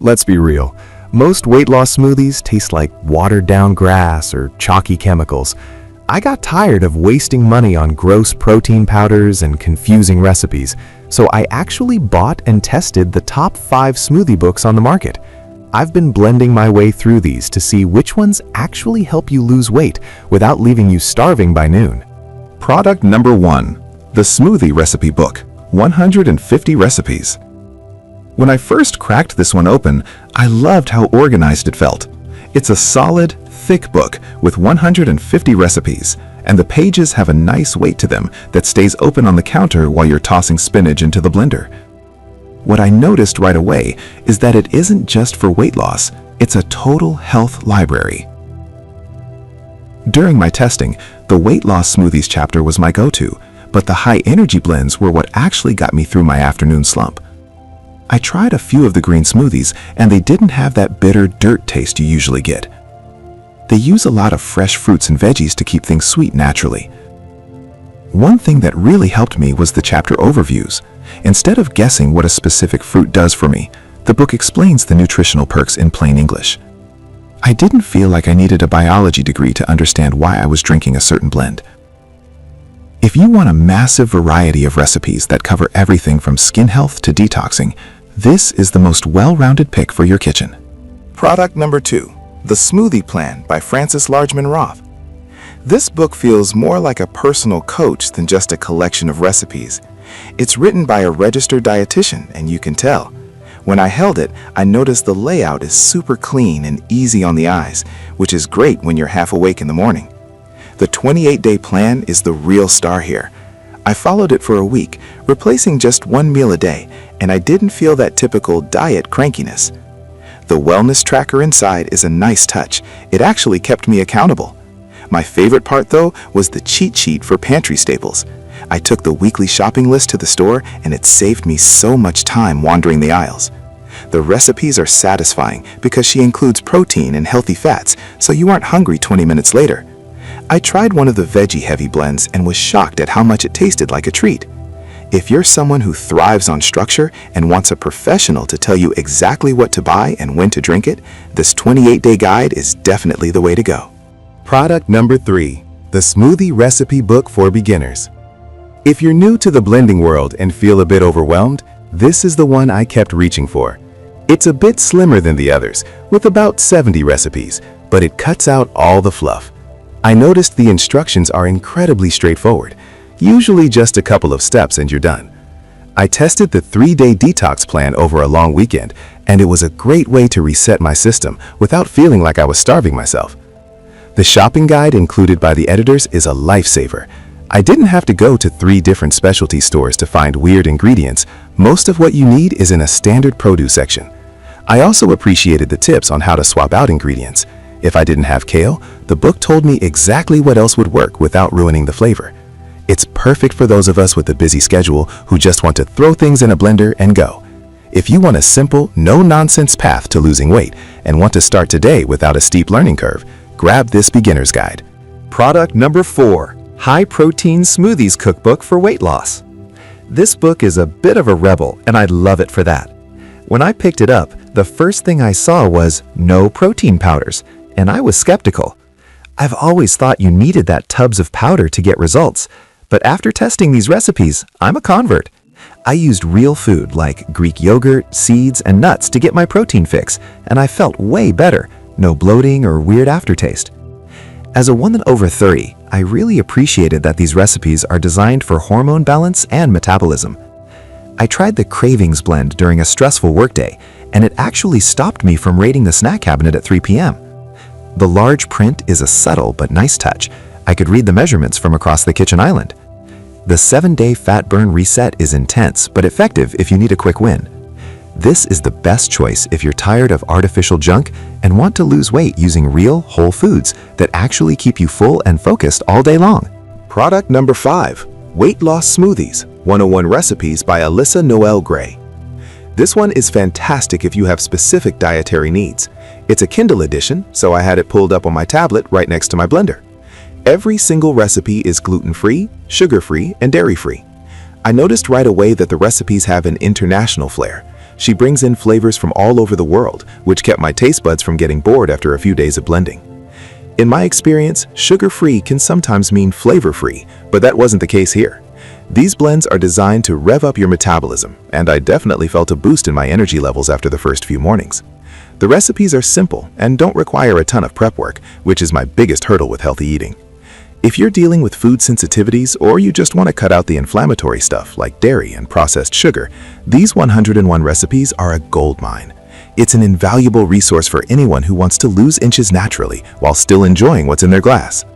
Let's be real. Most weight loss smoothies taste like watered-down grass or chalky chemicals. I got tired of wasting money on gross protein powders and confusing recipes, so I actually bought and tested the top 5 smoothie books on the market. I've been blending my way through these to see which ones actually help you lose weight without leaving you starving by noon. Product number 1. The Smoothie Recipe Book, 150 Recipes. When I first cracked this one open, I loved how organized it felt. It's a solid, thick book with 150 recipes, and the pages have a nice weight to them that stays open on the counter while you're tossing spinach into the blender. What I noticed right away is that it isn't just for weight loss, it's a total health library. During my testing, the weight loss smoothies chapter was my go-to, but the high energy blends were what actually got me through my afternoon slump. I tried a few of the green smoothies, and they didn't have that bitter dirt taste you usually get. They use a lot of fresh fruits and veggies to keep things sweet naturally. One thing that really helped me was the chapter overviews. Instead of guessing what a specific fruit does for me, the book explains the nutritional perks in plain English. I didn't feel like I needed a biology degree to understand why I was drinking a certain blend. If you want a massive variety of recipes that cover everything from skin health to detoxing, this is the most well-rounded pick for your kitchen. Product number 2. The Smoothie Plan by Frances Largeman Roth. This book feels more like a personal coach than just a collection of recipes. It's written by a registered dietitian, and you can tell. When I held it, I noticed the layout is super clean and easy on the eyes, which is great when you're half awake in the morning. The 28-day plan is the real star here. I followed it for a week, replacing just one meal a day, and I didn't feel that typical diet crankiness. The wellness tracker inside is a nice touch. It actually kept me accountable. My favorite part, though, was the cheat sheet for pantry staples. I took the weekly shopping list to the store, and it saved me so much time wandering the aisles. The recipes are satisfying because she includes protein and healthy fats, so you aren't hungry 20 minutes later. I tried one of the veggie-heavy blends and was shocked at how much it tasted like a treat. If you're someone who thrives on structure and wants a professional to tell you exactly what to buy and when to drink it, this 28-day guide is definitely the way to go. Product number 3. The Smoothie Recipe Book for Beginners. If you're new to the blending world and feel a bit overwhelmed, this is the one I kept reaching for. It's a bit slimmer than the others, with about 70 recipes, but it cuts out all the fluff. I noticed the instructions are incredibly straightforward, usually just a couple of steps and you're done. I tested the 3-day detox plan over a long weekend, and it was a great way to reset my system without feeling like I was starving myself. The shopping guide included by the editors is a lifesaver. I didn't have to go to 3 different specialty stores to find weird ingredients. Most of what you need is in a standard produce section. I also appreciated the tips on how to swap out ingredients. If I didn't have kale, the book told me exactly what else would work without ruining the flavor. It's perfect for those of us with a busy schedule who just want to throw things in a blender and go. If you want a simple, no-nonsense path to losing weight and want to start today without a steep learning curve, grab this beginner's guide. Product number 4. High Protein Smoothies Cookbook for Weight Loss. This book is a bit of a rebel, and I love it for that. When I picked it up, the first thing I saw was no protein powders, and I was skeptical. I've always thought you needed that tubs of powder to get results, but after testing these recipes, I'm a convert. I used real food like Greek yogurt, seeds, and nuts to get my protein fix, and I felt way better. No bloating or weird aftertaste. As a woman over 30, I really appreciated that these recipes are designed for hormone balance and metabolism. I tried the Cravings blend during a stressful workday, and it actually stopped me from raiding the snack cabinet at 3 p.m. The large print is a subtle but nice touch. I could read the measurements from across the kitchen island. The 7-day fat burn reset is intense but effective if you need a quick win. This is the best choice if you're tired of artificial junk and want to lose weight using real, whole foods that actually keep you full and focused all day long. Product number 5. Weight Loss Smoothies, 101 Recipes by Alyssa Noel Gray. This one is fantastic if you have specific dietary needs. It's a Kindle edition, so I had it pulled up on my tablet right next to my blender. Every single recipe is gluten-free, sugar-free, and dairy-free. I noticed right away that the recipes have an international flair. She brings in flavors from all over the world, which kept my taste buds from getting bored after a few days of blending. In my experience, sugar-free can sometimes mean flavor-free, but that wasn't the case here. These blends are designed to rev up your metabolism, and I definitely felt a boost in my energy levels after the first few mornings. The recipes are simple and don't require a ton of prep work, which is my biggest hurdle with healthy eating. If you're dealing with food sensitivities or you just want to cut out the inflammatory stuff like dairy and processed sugar, these 101 recipes are a goldmine. It's an invaluable resource for anyone who wants to lose inches naturally while still enjoying what's in their glass.